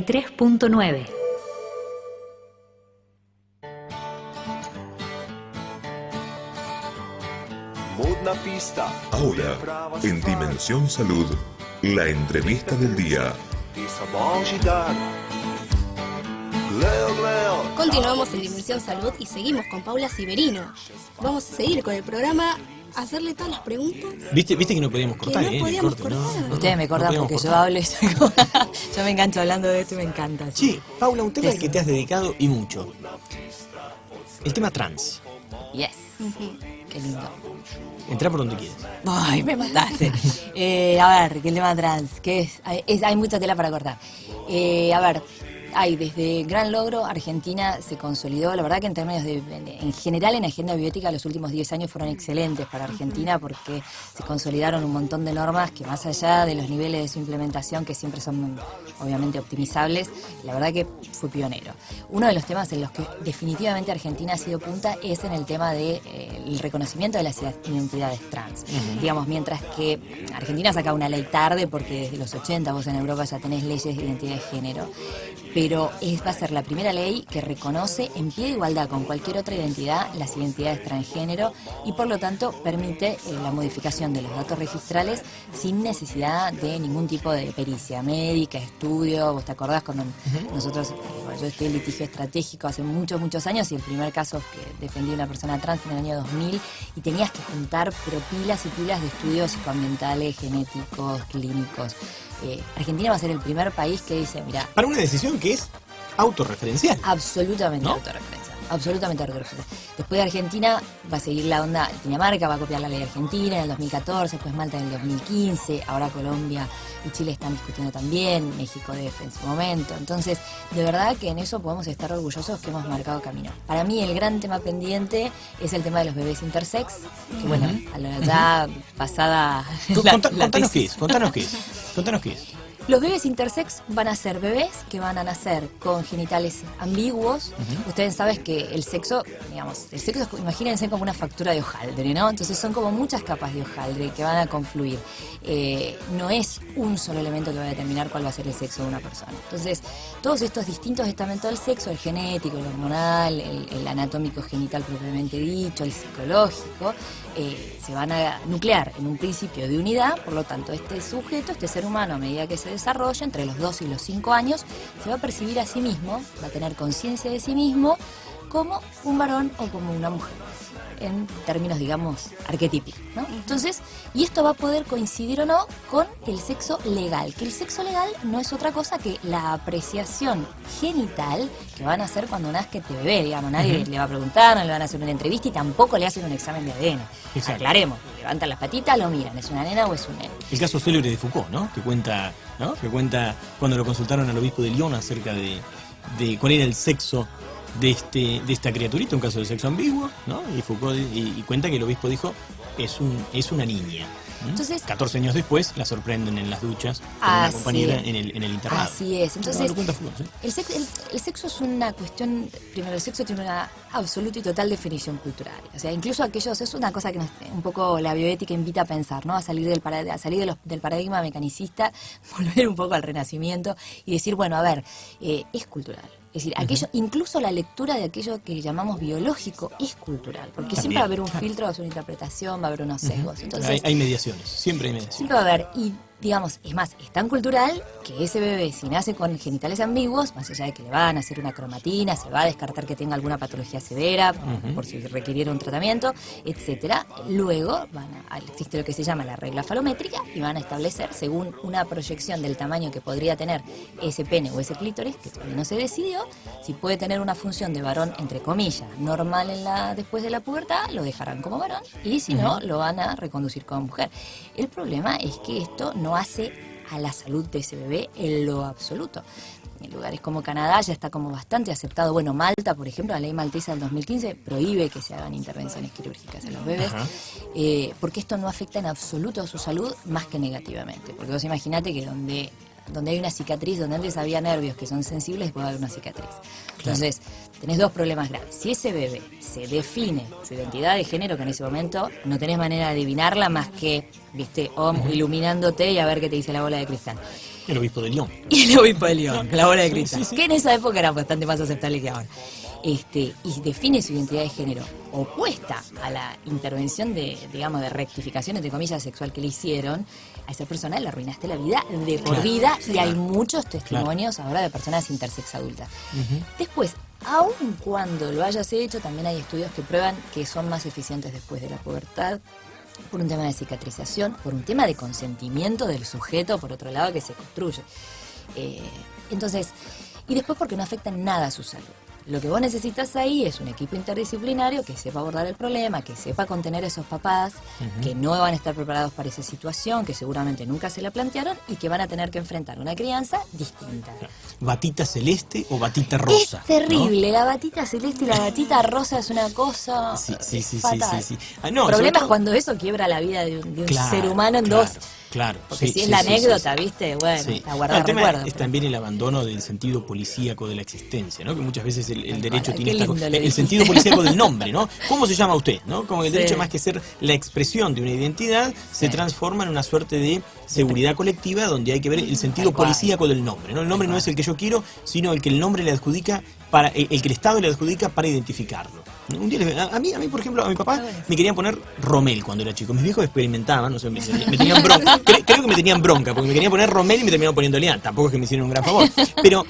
3.9. Ahora, en Dimensión Salud, la entrevista del día. Continuamos en Dimensión Salud y seguimos con Paula Ciberino. Vamos a seguir con el programa, hacerle todas las preguntas. ¿Viste que no podíamos cortar? Que no podíamos cortar. No, Ustedes me cortan porque yo hablo y yo me engancho hablando de esto y me encanta. Sí, Paula, un tema al que te has dedicado y mucho. El tema trans. Yes. Qué lindo. Entrá por donde quieras. Ay, me mataste. A ver, ¿qué el tema trans? ¿Qué es? Hay mucha tela para cortar. A ver, desde Gran Logro, Argentina se consolidó. La verdad que en términos en general en agenda bioética los últimos 10 años fueron excelentes para Argentina porque se consolidaron un montón de normas que más allá de los niveles de su implementación, que siempre son obviamente optimizables, la verdad que fue pionero. Uno de los temas en los que definitivamente Argentina ha sido punta es en el tema del reconocimiento de las identidades trans. Digamos, mientras que Argentina saca una ley tarde porque desde los 80 vos en Europa ya tenés leyes de identidad de género, pero va a ser la primera ley que reconoce en pie de igualdad con cualquier otra identidad las identidades transgénero y por lo tanto permite la modificación de los datos registrales sin necesidad de ningún tipo de pericia médica, estudio. Vos te acordás cuando nosotros, yo estoy en litigio estratégico hace muchos años y el primer caso que defendí a una persona trans en el año 2000 y tenías que juntar pero pilas y pilas de estudios psicoambientales, genéticos, clínicos. Argentina va a ser el primer país que dice, mira... Para una decisión que es autorreferencial. Absolutamente, ¿no? Absolutamente autorreferencial. Después de Argentina va a seguir la onda, Dinamarca va a copiar la ley argentina en el 2014, después Malta en el 2015, ahora Colombia y Chile están discutiendo también, México DF en su momento. Entonces, de verdad que en eso podemos estar orgullosos que hemos marcado camino. Para mí el gran tema pendiente es el tema de los bebés intersex, que bueno, a la ya pasada... Contanos qué es. Los bebés intersex van a ser bebés que van a nacer con genitales ambiguos. Ustedes saben que el sexo, imagínense como una factura de hojaldre, ¿no? Entonces son como muchas capas de hojaldre que van a confluir. No es un solo elemento que va a determinar cuál va a ser el sexo de una persona. Entonces, todos estos distintos estamentos del sexo, el genético, el hormonal, el anatómico genital propiamente dicho, el psicológico, se van a nuclear en un principio de unidad. Por lo tanto, este sujeto, este ser humano, a medida que se desarrolla, entre los 2 y los 5 años, se va a percibir a sí mismo, va a tener conciencia de sí mismo como un varón o como una mujer, en términos, digamos, arquetípicos, ¿no? Entonces, y esto va a poder coincidir o no con el sexo legal, que el sexo legal no es otra cosa que la apreciación genital que van a hacer cuando nazca este bebé, digamos, nadie le va a preguntar, no le van a hacer una entrevista y tampoco le hacen un examen de ADN. Exacto. Aclaremos, levantan las patitas, lo miran, ¿es una nena o es un nene? El caso célebre de Foucault, ¿no? Que cuenta cuando lo consultaron al obispo de Lyon acerca de cuál era el sexo de esta criaturita, un caso de sexo ambiguo, ¿no? Y Foucault y cuenta que el obispo dijo es una niña. Entonces, 14 años después la sorprenden en las duchas con una compañera en el internado. Así es. Entonces, Foucault, ¿sí? el sexo es una cuestión, primero el sexo tiene una absoluta y total definición cultural. O sea, incluso es una cosa que un poco la bioética invita a pensar, ¿no? A salir del paradigma mecanicista, volver un poco al renacimiento y decir, bueno, a ver, es cultural. Es decir, incluso la lectura de aquello que llamamos biológico es cultural, porque siempre va a haber un filtro, va a haber una interpretación, va a haber unos sesgos. Entonces, hay mediaciones, siempre hay mediaciones. Siempre va a haber, y digamos, es más, es tan cultural que ese bebé, si nace con genitales ambiguos, más allá de que le van a hacer una cromatina, se va a descartar que tenga alguna patología severa, por si requiriera un tratamiento, etcétera, luego existe lo que se llama la regla falométrica y van a establecer, según una proyección del tamaño que podría tener ese pene o ese clítoris, que todavía no se decidió, si puede tener una función de varón, entre comillas, normal después de la pubertad, lo dejarán como varón, y si no, lo van a reconducir como mujer. El problema es que esto no hace a la salud de ese bebé en lo absoluto. En lugares como Canadá ya está como bastante aceptado. Bueno, Malta, por ejemplo, la ley maltesa del 2015 prohíbe que se hagan intervenciones quirúrgicas en los bebés, porque esto no afecta en absoluto a su salud más que negativamente. Porque vos imaginate que donde hay una cicatriz, donde antes había nervios que son sensibles, puede haber una cicatriz. Entonces, tenés dos problemas graves. Si ese bebé se define su identidad de género, que en ese momento no tenés manera de adivinarla más que, iluminándote y a ver qué te dice la bola de cristal. El obispo de Lyon. Y el obispo de Lyon, con la bola de cristal. sí. Que en esa época era bastante más aceptable que ahora. Y define su identidad de género opuesta a la intervención de rectificación, entre comillas, sexual que le hicieron, a esa persona le arruinaste la vida de por vida, y hay muchos testimonios ahora de personas intersex adultas. Después, aun cuando lo hayas hecho, también hay estudios que prueban que son más eficientes después de la pubertad, por un tema de cicatrización, por un tema de consentimiento del sujeto, por otro lado, que se construye. Entonces, y después porque no afectan nada a su salud. Lo que vos necesitas ahí es un equipo interdisciplinario que sepa abordar el problema, que sepa contener a esos papás, que no van a estar preparados para esa situación, que seguramente nunca se la plantearon y que van a tener que enfrentar una crianza distinta. ¿Batita celeste o batita rosa? Es terrible, ¿no? La batita celeste y la batita rosa es una cosa fatal. Sí. El problema es cuando eso quiebra la vida de un ser humano en dos. Claro, porque si es la anécdota, ¿viste? Bueno, está guardada. El tema recuerdo, es también el abandono del sentido policíaco de la existencia, ¿no? Que muchas veces el derecho tiene el sentido policíaco del nombre, ¿no? ¿Cómo se llama usted? ¿No? Como el derecho, más que ser la expresión de una identidad, se transforma en una suerte de seguridad colectiva donde hay que ver el sentido policíaco del nombre, ¿no? El nombre no es el que yo quiero, sino el que el nombre le adjudica el que el Estado le adjudica para identificarlo. Un día a mí, por ejemplo, a mi papá me querían poner Romel cuando era chico. Mis viejos experimentaban, no sé, me tenían bronca. Creo que me tenían bronca, porque me querían poner Romel y me terminaron poniendo Leán. Tampoco es que me hicieron un gran favor. Pero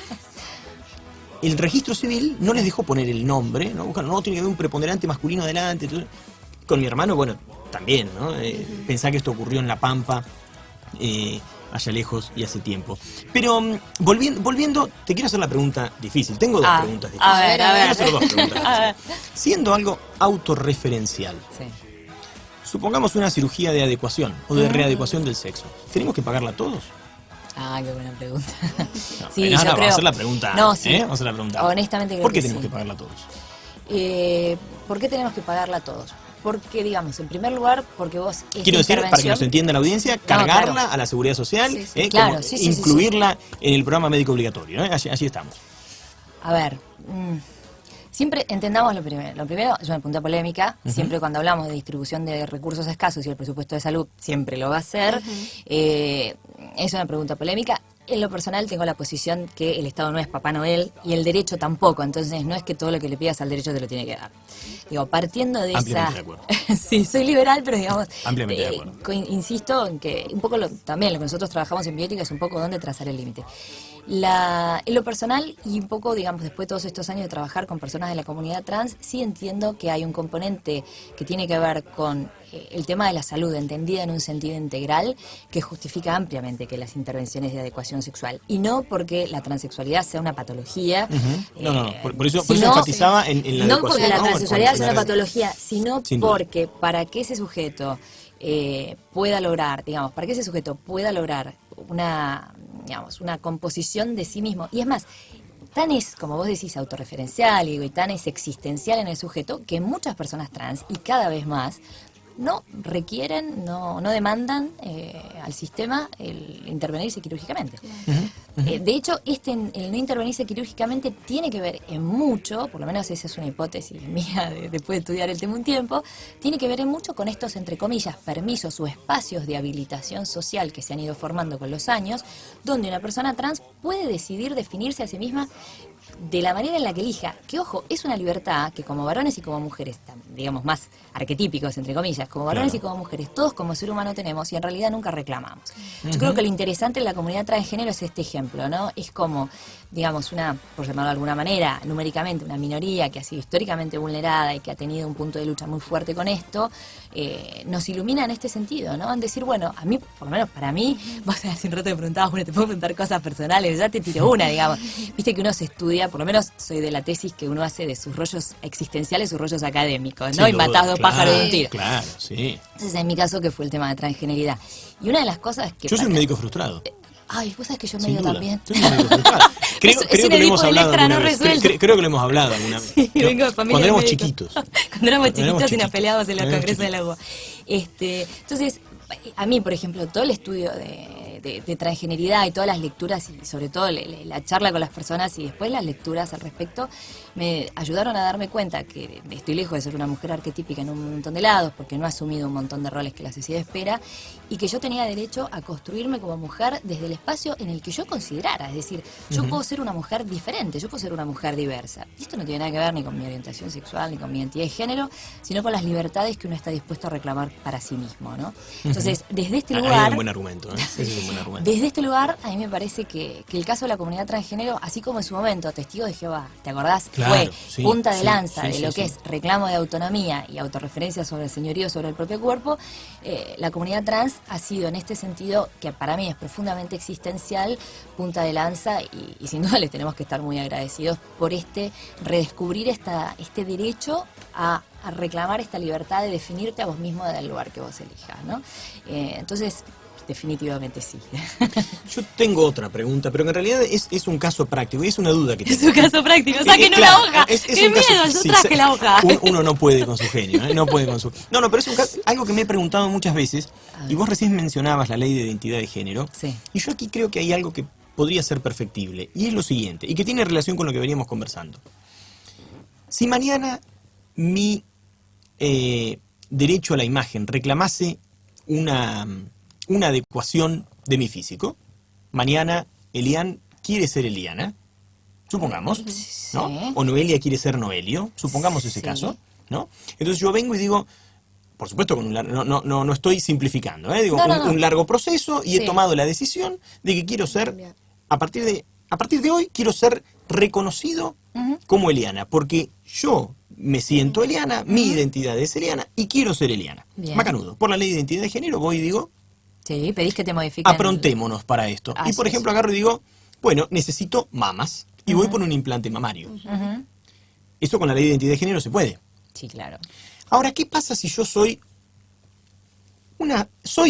el registro civil no les dejó poner el nombre, ¿no? No, tiene que haber un preponderante masculino adelante. Con mi hermano, bueno, también, ¿no? Pensá que esto ocurrió en La Pampa, allá lejos y hace tiempo. Pero volviendo, te quiero hacer la pregunta difícil. Tengo dos preguntas difíciles. A ver. Quiero hacer dos preguntas difíciles. Siendo algo autorreferencial, supongamos una cirugía de adecuación o de readecuación del sexo, ¿tenemos que pagarla todos? Qué buena pregunta. Yo creo. Vamos a hacer la pregunta. Vamos a hacer la pregunta. Honestamente creo ¿Por qué que tenemos que pagarla todos? ¿Por qué tenemos que pagarla todos? Porque, digamos, en primer lugar, porque vos... Quiero decir, para que nos entienda la audiencia, cargarla a la seguridad social, incluirla en el programa médico obligatorio. Allí estamos. A ver, siempre entendamos lo primero. Lo primero es una pregunta polémica. Siempre cuando hablamos de distribución de recursos escasos y el presupuesto de salud, siempre lo va a ser. Es una pregunta polémica. En lo personal tengo la posición que el Estado no es Papá Noel y el derecho tampoco, entonces no es que todo lo que le pidas al derecho te lo tiene que dar. Digo, partiendo de ampliamente de acuerdo. Sí, soy liberal, pero digamos... Ampliamente de acuerdo. Insisto en que un poco también lo que nosotros trabajamos en bioética es un poco dónde trazar el límite. En lo personal y un poco, digamos, después de todos estos años de trabajar con personas de la comunidad trans, sí entiendo que hay un componente que tiene que ver con el tema de la salud, entendida en un sentido integral, que justifica ampliamente que las intervenciones de adecuación sexual. Y no porque la transexualidad sea una patología. Por eso enfatizaba en la adecuación. No porque la transexualidad sea una patología, sino porque para que ese sujeto pueda lograr, una composición de sí mismo. Y es más, tan es, como vos decís, autorreferencial y tan es existencial en el sujeto que muchas personas trans, y cada vez más, no requieren, no demandan al sistema el intervenirse quirúrgicamente. De hecho, el no intervenirse quirúrgicamente tiene que ver en mucho, por lo menos esa es una hipótesis mía después de estudiar el tema un tiempo, tiene que ver en mucho con estos, entre comillas, permisos o espacios de habilitación social que se han ido formando con los años, donde una persona trans puede decidir definirse a sí misma de la manera en la que elija, que ojo, es una libertad que como varones y como mujeres, digamos más arquetípicos entre comillas, como varones y como mujeres, todos como ser humano tenemos y en realidad nunca reclamamos. Yo creo que lo interesante en la comunidad transgénero es este ejemplo, ¿no? Es como, digamos, por llamarlo de alguna manera, numéricamente una minoría que ha sido históricamente vulnerada y que ha tenido un punto de lucha muy fuerte con esto, nos ilumina en este sentido, ¿no? En decir, bueno, a mí, por lo menos para mí, vos hace un rato me preguntabas, bueno, te puedo preguntar cosas personales, ya te tiro una, digamos. Viste que uno se estudia, por lo menos soy de la tesis que uno hace de sus rollos existenciales, sus rollos académicos, ¿no? Y matás dos pájaros de un tiro. Claro, sí. Entonces, en mi caso, que fue el tema de transgeneridad. Y una de las cosas que... Yo soy un médico frustrado. Ay, vos sabés que yo medio también. Soy un médico frustrado. Creo que lo hemos hablado alguna vez. Creo que lo hemos hablado alguna vez. Sí, vengo de familia cuando éramos médico. chiquitos. Cuando éramos chiquitos y nos peleábamos en los congresos del agua. Entonces, a mí, por ejemplo, todo el estudio de transgeneridad y todas las lecturas y sobre todo la charla con las personas y después las lecturas al respecto me ayudaron a darme cuenta que estoy lejos de ser una mujer arquetípica en un montón de lados porque no he asumido un montón de roles que la sociedad espera y que yo tenía derecho a construirme como mujer desde el espacio en el que yo considerara, es decir, yo puedo ser una mujer diferente, yo puedo ser una mujer diversa. Y esto no tiene nada que ver ni con mi orientación sexual ni con mi identidad de género, sino con las libertades que uno está dispuesto a reclamar para sí mismo, ¿no? Entonces, desde este lugar... Hay un buen argumento, ¿eh? Ese es un buen argumento. Desde este lugar, a mí me parece que el caso de la comunidad transgénero, así como en su momento Testigos de Jehová, ¿te acordás? Claro, Fue sí, punta de sí, lanza sí, de sí, lo sí. que es reclamo de autonomía y autorreferencia sobre el señorío sobre el propio cuerpo. La comunidad trans ha sido en este sentido, que para mí es profundamente existencial, punta de lanza y sin duda les tenemos que estar muy agradecidos por redescubrir este derecho a reclamar esta libertad de definirte a vos mismo del lugar que vos elijas, ¿no? Entonces, definitivamente sí. Yo tengo otra pregunta, pero que en realidad es un caso práctico y es una duda que Es tengo. un caso práctico, saquen Claro, una hoja. es ¡Qué un caso- miedo! Yo sí, traje la hoja. Uno no puede con su genio, ¿eh? No puede con su... No, pero es un caso, algo que me he preguntado muchas veces, y vos recién mencionabas la ley de identidad de género, Sí. y yo aquí creo que hay algo que podría ser perfectible, y es lo siguiente, y que tiene relación con lo que veníamos conversando. Si mañana mi derecho a la imagen reclamase una adecuación de mi físico, mañana Elian quiere ser Eliana, supongamos, ¿no? Sí. O Noelia quiere ser Noelio, supongamos ese Sí. caso, ¿no? Entonces yo vengo y digo, por supuesto con un no estoy simplificando, digo, No, no. un largo proceso y Sí. he tomado la decisión de que quiero ser, a partir de hoy, quiero ser reconocido como Eliana, porque yo me siento Eliana, mi identidad es Eliana y quiero ser Eliana. Bien. Macanudo. Por la ley de identidad de género voy y digo, Sí, pedís que te modifiquen. aprontémonos para esto. Y Así por ejemplo agarro y digo, bueno, necesito mamas y voy por un implante mamario. Ujú. Eso con la ley de identidad de género se puede. Sí, claro. Ahora, ¿qué pasa si yo soy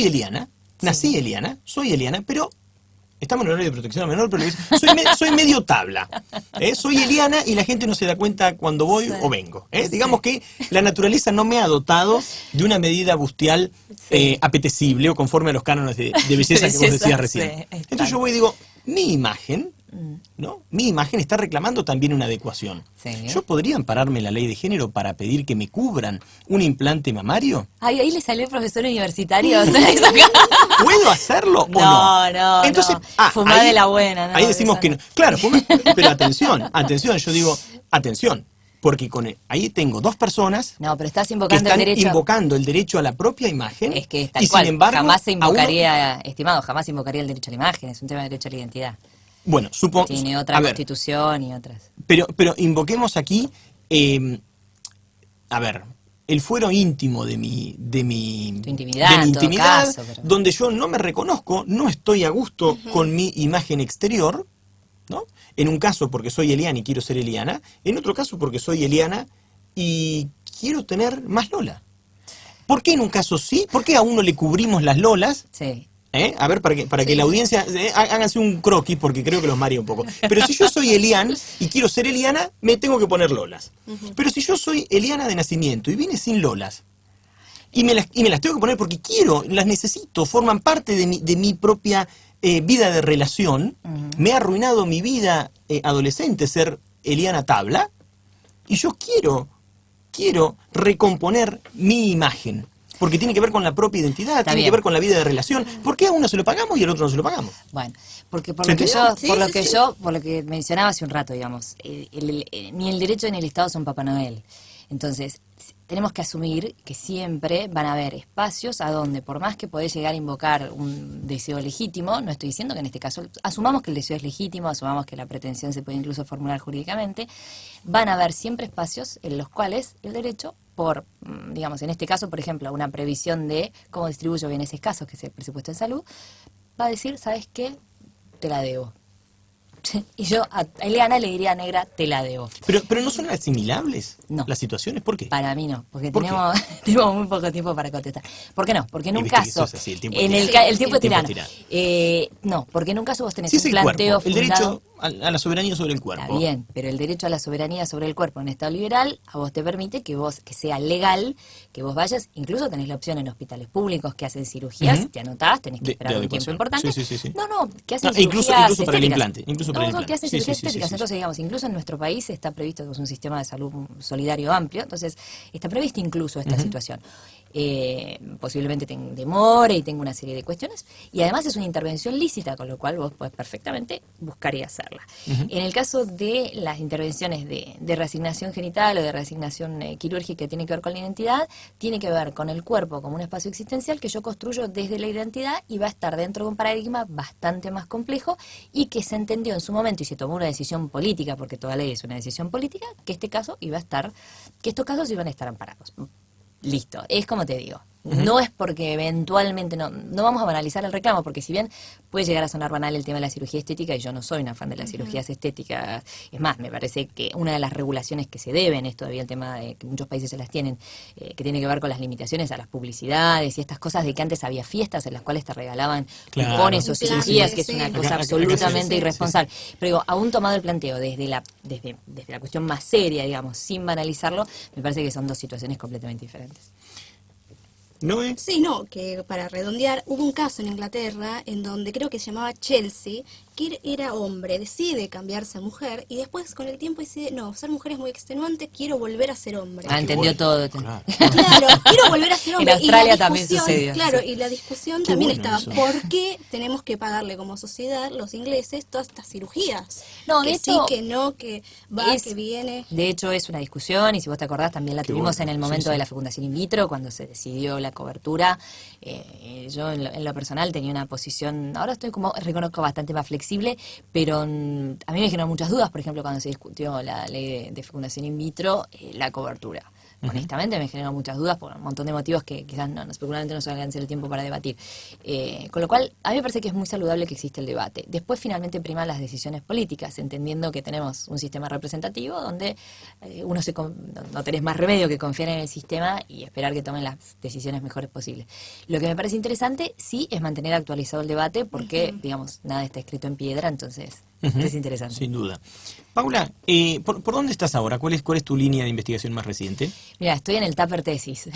Eliana, nací Eliana, soy Eliana, pero estamos en horario de protección al menor, pero soy medio tabla. Soy Eliana y la gente no se da cuenta cuando voy o vengo. Digamos que la naturaleza no me ha dotado de una medida bustial apetecible o conforme a los cánones de belleza que vos decías recién. Sí, Entonces yo voy y digo, mi imagen, ¿no? Mi imagen está reclamando también una adecuación. Sí. ¿Yo podría ampararme en la ley de género para pedir que me cubran un implante mamario? Ay, ahí le salió el profesor universitario. ¿Puedo hacerlo o no? No, no, Entonces, no. Fumá de la buena, ¿no? Ahí decimos Eso que no. no. Claro, pero atención, yo digo, atención, porque ahí tengo dos personas No, pero estás que invocando están el derecho. invocando el derecho a la propia imagen. Es que tal y cual, sin embargo, jamás se a uno- invocaría, estimado, jamás se invocaría el derecho a la imagen, es un tema de derecho a la identidad. bueno, supongo. Tiene otra a ver, constitución y otras. pero invoquemos aquí, a ver, el fuero íntimo de mi Tu intimidad, en todo caso, pero- donde yo no me reconozco, no estoy a gusto con mi imagen exterior, ¿no? En un caso porque soy Eliana y quiero ser Eliana, en otro caso porque soy Eliana y quiero tener más Lola. ¿Por qué en un caso sí? ¿Por qué a uno le cubrimos las Lolas? Sí. A ver, para que la audiencia, háganse un croquis porque creo que los maría un poco. Pero si yo soy Elian y quiero ser Eliana, me tengo que poner Lolas. Pero si yo soy Eliana de nacimiento y vine sin Lolas, y me las tengo que poner porque quiero, las necesito, forman parte de mi propia vida de relación, me ha arruinado mi vida adolescente ser Eliana Tabla, y yo quiero recomponer mi imagen. Porque tiene que ver con la propia identidad, Está tiene bien. que ver con la vida de relación. ¿Por qué a uno se lo pagamos y al otro no se lo pagamos? Bueno, porque por ¿Se lo que entendió? yo, Sí, por lo sí, que sí. yo, por lo que mencionaba hace un rato, digamos, ni el derecho ni el Estado son Papá Noel. Entonces, tenemos que asumir que siempre van a haber espacios a donde, por más que podés llegar a invocar un deseo legítimo, no estoy diciendo que en este caso, asumamos que el deseo es legítimo, asumamos que la pretensión se puede incluso formular jurídicamente, van a haber siempre espacios en los cuales el derecho, digamos, en este caso, por ejemplo, una previsión de cómo distribuyo bienes escasos, que es el presupuesto en salud, va a decir, ¿sabes qué? Te la debo. Y yo a Eliana le diría, negra, te la debo. Pero no son asimilables No. las situaciones. ¿Por qué? Para mí no, porque ¿Por qué? tenemos muy poco tiempo para contestar. ¿Por qué no? Porque en Y un viste que caso, eso es así, el tiempo en es el, tirano. el tiempo es El tiempo tirano. es tirano. No, porque en un caso vos tenés Si es un el planteo cuerpo, el fundado. derecho, a la soberanía sobre el cuerpo. Está bien, pero el derecho a la soberanía sobre el cuerpo en Estado liberal a vos te permite que sea legal, que vos vayas, incluso tenés la opción en hospitales públicos que hacen cirugías, te anotás, tenés que esperar un tiempo importante. Sí. No, que hacen incluso cirugías para el estéticas. implante. Incluso para el implante. Que hacen cirugías estéticas. Entonces, digamos, incluso en nuestro país está previsto que es un sistema de salud solidario amplio, entonces está prevista incluso esta situación. Posiblemente demore y tenga una serie de cuestiones, y además es una intervención lícita, con lo cual vos podés perfectamente buscar y hacerla. En el caso de las intervenciones de reasignación genital o de reasignación quirúrgica que tiene que ver con la identidad, tiene que ver con el cuerpo como un espacio existencial que yo construyo desde la identidad y va a estar dentro de un paradigma bastante más complejo y que se entendió en su momento y se tomó una decisión política, porque toda ley es una decisión política, que estos casos iban a estar amparados. Listo, es como te digo. No es porque eventualmente no vamos a banalizar el reclamo, porque si bien puede llegar a sonar banal el tema de la cirugía estética, y yo no soy una fan de las cirugías estéticas, es más, me parece que una de las regulaciones que se deben, es todavía el tema de que muchos países se las tienen, que tiene que ver con las limitaciones a las publicidades y estas cosas de que antes había fiestas en las cuales te regalaban cupones o cirugías, que es una cosa absolutamente irresponsable. Pero digo, aún tomado el planteo desde la cuestión más seria, digamos, sin banalizarlo, me parece que son dos situaciones completamente diferentes. ¿No es? Sí, no, que para redondear, hubo un caso en Inglaterra en donde creo que se llamaba Chelsea, que era hombre, decide cambiarse a mujer y después con el tiempo decide, no, ser mujer es muy extenuante, quiero volver a ser hombre. Entendió todo. Claro, quiero volver a ser hombre. En Australia también sucedió. Claro, y la discusión también estaba, ¿por qué tenemos que pagarle como sociedad, los ingleses, todas estas cirugías? No, que de sí, hecho, que no, que va, que viene. De hecho, es una discusión, y si vos te acordás, también la tuvimos en el momento de la fecundación in vitro, cuando se decidió la cobertura. Yo en lo personal tenía una posición, ahora estoy reconozco bastante más flexible, pero a mí me generó muchas dudas, por ejemplo, cuando se discutió la ley de fecundación in vitro, la cobertura. Honestamente me generó muchas dudas por un montón de motivos que quizás seguramente no se alcance el tiempo para debatir. Con lo cual, a mí me parece que es muy saludable que existe el debate. Después finalmente priman las decisiones políticas, entendiendo que tenemos un sistema representativo donde no tenés más remedio que confiar en el sistema y esperar que tomen las decisiones mejores posibles. Lo que me parece interesante, sí, es mantener actualizado el debate porque, digamos, nada está escrito en piedra, entonces es interesante. Sin duda. Paula, ¿por dónde estás ahora? ¿Cuál es tu línea de investigación más reciente? Mira, estoy en el Tupper Tesis.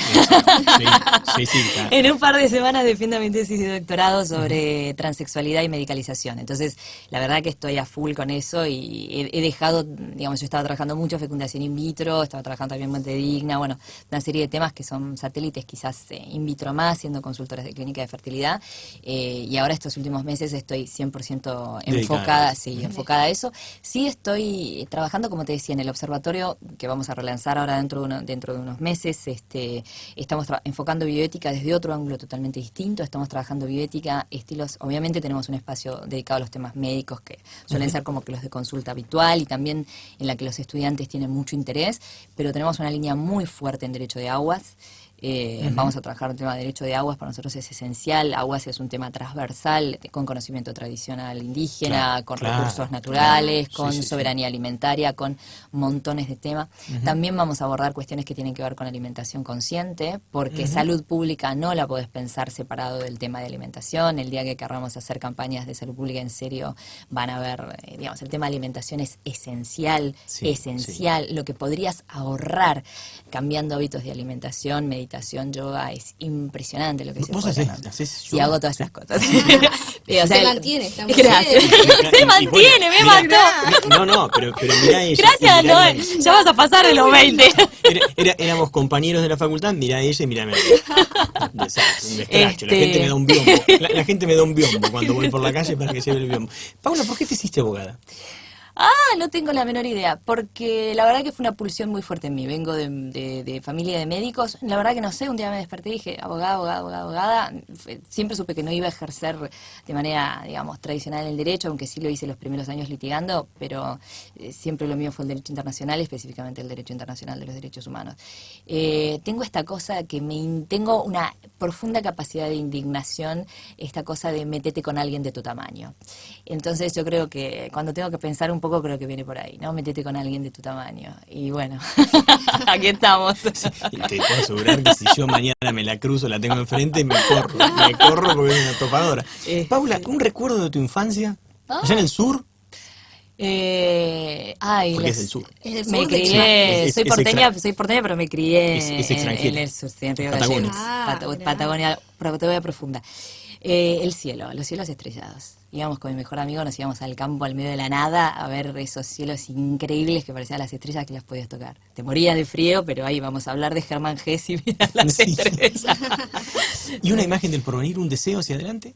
Sí. En un par de semanas defiendo mi tesis de doctorado sobre transexualidad y medicalización. Entonces, la verdad que estoy a full con eso y he dejado, digamos, yo estaba trabajando mucho fecundación in vitro, estaba trabajando también Muerte Digna, bueno, una serie de temas que son satélites quizás in vitro más, siendo consultora de clínica de fertilidad. Y ahora estos últimos meses estoy 100% enfocada a eso. Sí estoy trabajando, como te decía, en el observatorio que vamos a relanzar ahora dentro de unos meses. Estamos enfocando bioética desde otro ángulo totalmente distinto. Estamos trabajando bioética, obviamente tenemos un espacio dedicado a los temas médicos que suelen ser como que los de consulta habitual y también en la que los estudiantes tienen mucho interés, pero tenemos una línea muy fuerte en derecho de aguas. Vamos a trabajar el tema de derecho de aguas, para nosotros es esencial. Aguas es un tema transversal, con conocimiento tradicional indígena, con recursos naturales, con soberanía alimentaria, con montones de temas. También vamos a abordar cuestiones que tienen que ver con alimentación consciente, porque salud pública no la podés pensar separado del tema de alimentación. El día que querramos hacer campañas de salud pública en serio, van a ver, digamos, el tema de alimentación es esencial. Lo que podrías ahorrar cambiando hábitos de alimentación, meditación, yoga, es impresionante lo que se puede hacer. Sí, hago todas esas cosas. Se mantiene, estamos gracias. Se mantiene, me mató. No, pero mirá ella. Gracias, Noel. Ya vas a pasar de los 20. Éramos compañeros de la facultad, mirá ella y mirá. Un escracho, la gente me da un biombo. La gente me da un biombo cuando voy por la calle para que se vea el biombo. Paula, ¿por qué te hiciste abogada? No tengo la menor idea, porque la verdad que fue una pulsión muy fuerte en mí. Vengo de familia de médicos. La verdad que no sé, un día me desperté y dije, abogada. Siempre supe que no iba a ejercer de manera, digamos, tradicional el derecho, aunque sí lo hice los primeros años litigando, pero siempre lo mío fue el derecho internacional, específicamente el derecho internacional de los derechos humanos. Tengo esta cosa que tengo una profunda capacidad de indignación, esta cosa de métete con alguien de tu tamaño. Entonces yo creo que cuando tengo que pensar un poco, creo que viene por ahí, ¿no? Métete con alguien de tu tamaño. Y bueno, aquí estamos. Y te puedo asegurar que si yo mañana me la cruzo, la tengo enfrente, me corro porque es una topadora. Paula, ¿un recuerdo de tu infancia? ¿Allá en el sur? Porque es del sur. Es del sur, Me de Chile. crié, soy porteña, extra- pero me crié es extranjera. en el sur, sí, en Río Patagonia. Gallegos, Mirá. Patagonia profunda. El cielo, los cielos estrellados. Íbamos con mi mejor amigo, nos íbamos al campo, al medio de la nada, a ver esos cielos increíbles que parecían las estrellas que las podías tocar. Te morías de frío, pero ahí vamos a hablar de Germán Hesse y mirar las Sí. estrellas. ¿Y una imagen del porvenir, un deseo hacia adelante?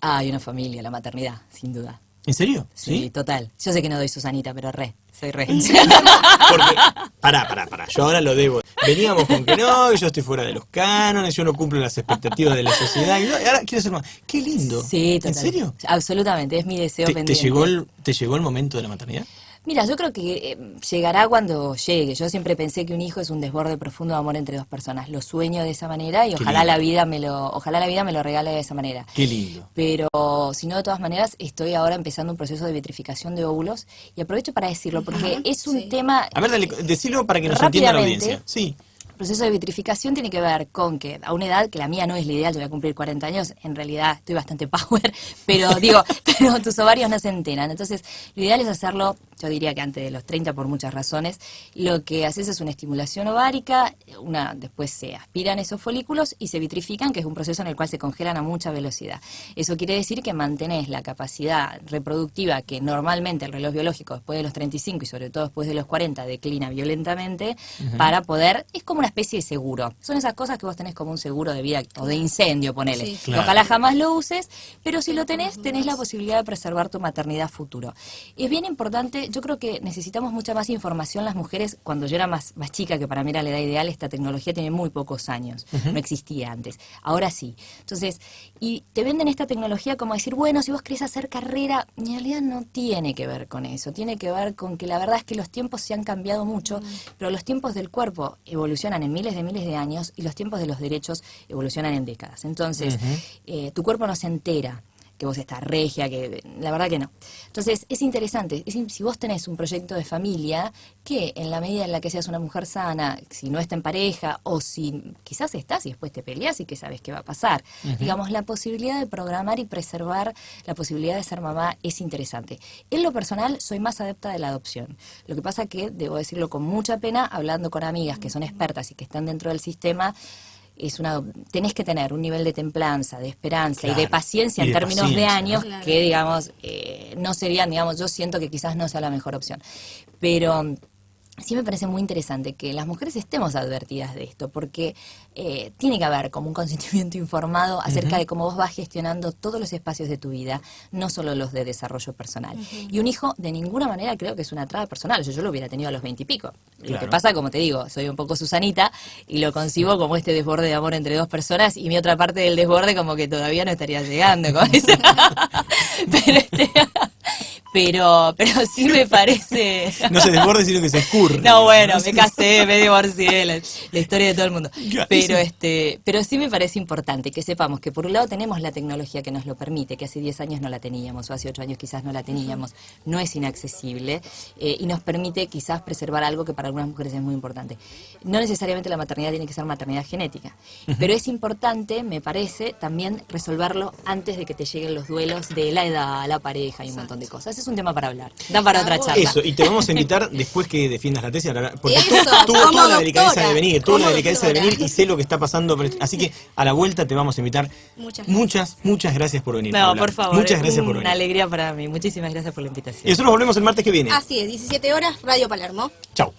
Hay una familia, la maternidad, sin duda. ¿En serio? Sí, total. Yo sé que no doy Susanita, pero soy re. Porque, pará, yo ahora lo debo. Veníamos con que no, yo estoy fuera de los cánones, yo no cumplo las expectativas de la sociedad. Y ahora quiero ser más. ¡Qué lindo! Sí, total. ¿En serio? Absolutamente, es mi deseo ¿Te pendiente. llegó el momento de la maternidad? Mira, yo creo que llegará cuando llegue. Yo siempre pensé que un hijo es un desborde profundo de amor entre dos personas. Lo sueño de esa manera y Qué ojalá lindo. la vida me lo regale de esa manera. Qué lindo. Pero si no, de todas maneras, estoy ahora empezando un proceso de vitrificación de óvulos y aprovecho para decirlo porque es un Sí. tema. A ver, decilo para que nos entienda la Rápidamente. audiencia. Sí. El proceso de vitrificación tiene que ver con que a una edad que la mía no es la ideal, yo voy a cumplir 40 años, en realidad estoy bastante power, pero pero tus ovarios no se enteran. Entonces, lo ideal es hacerlo, yo diría que antes de los 30 por muchas razones. Lo que haces es una estimulación ovárica, después se aspiran esos folículos y se vitrifican, que es un proceso en el cual se congelan a mucha velocidad. Eso quiere decir que mantenés la capacidad reproductiva que normalmente el reloj biológico después de los 35 y sobre todo después de los 40 declina violentamente para poder, es como una especie de seguro. Son esas cosas que vos tenés como un seguro de vida o de incendio, ponele. Sí. Que Claro. ojalá jamás lo uses, pero si lo tenés la posibilidad de preservar tu maternidad futuro. Y es bien importante, yo creo que necesitamos mucha más información las mujeres. Cuando yo era más chica, que para mí era la edad ideal, esta tecnología tiene muy pocos años, no existía antes, ahora sí. Entonces, y te venden esta tecnología como decir, bueno, si vos querés hacer carrera, en realidad no tiene que ver con eso, tiene que ver con que la verdad es que los tiempos se han cambiado mucho, pero los tiempos del cuerpo evolucionan en miles de años y los tiempos de los derechos evolucionan en décadas. Entonces, tu cuerpo no se entera que vos estás regia, que la verdad que no. Entonces, es interesante, si vos tenés un proyecto de familia, que en la medida en la que seas una mujer sana, si no está en pareja, o si quizás estás y después te peleas y que sabes qué va a pasar, digamos, la posibilidad de programar y preservar la posibilidad de ser mamá es interesante. En lo personal, soy más adepta de la adopción. Lo que pasa que, debo decirlo con mucha pena, hablando con amigas que son expertas y que están dentro del sistema, tenés que tener un nivel de templanza, de esperanza Claro, y de paciencia y en de términos de paciencia, años ¿no? que, digamos, no serían, digamos, yo siento que quizás no sea la mejor opción. Pero sí me parece muy interesante que las mujeres estemos advertidas de esto, porque tiene que haber como un consentimiento informado acerca de cómo vos vas gestionando todos los espacios de tu vida, no solo los de desarrollo personal. Y un hijo de ninguna manera creo que es una traba personal, yo lo hubiera tenido a los 20 y pico. Lo Claro. que pasa, como te digo, soy un poco Susanita y lo concibo como este desborde de amor entre dos personas y mi otra parte del desborde como que todavía no estaría llegando con eso. Pero sí me parece... No se desborde, sino que se escurre. No, bueno, me casé, me divorcié, la historia de todo el mundo. Ya, Pero sí me parece importante que sepamos que por un lado tenemos la tecnología que nos lo permite, que hace 10 años no la teníamos, o hace 8 años quizás no la teníamos, no es inaccesible, y nos permite quizás preservar algo que para algunas mujeres es muy importante. No necesariamente la maternidad tiene que ser maternidad genética, pero es importante, me parece, también resolverlo antes de que te lleguen los duelos de la edad, la pareja y un montón de cosas. Es un tema para hablar, da para otra charla. Eso, y te vamos a invitar después que defiendas la tesis, porque Eso, tuvo como toda la delicadeza doctora, de venir, tuvo la como delicadeza de doctora. venir y sé lo que está pasando. Así que a la vuelta te vamos a invitar. Muchas gracias por venir. No, Paula. por favor, Muchas gracias por una venir. alegría para mí. Muchísimas gracias por la invitación. Y nosotros volvemos el martes que viene. Así es, 17 horas, Radio Palermo. Chau.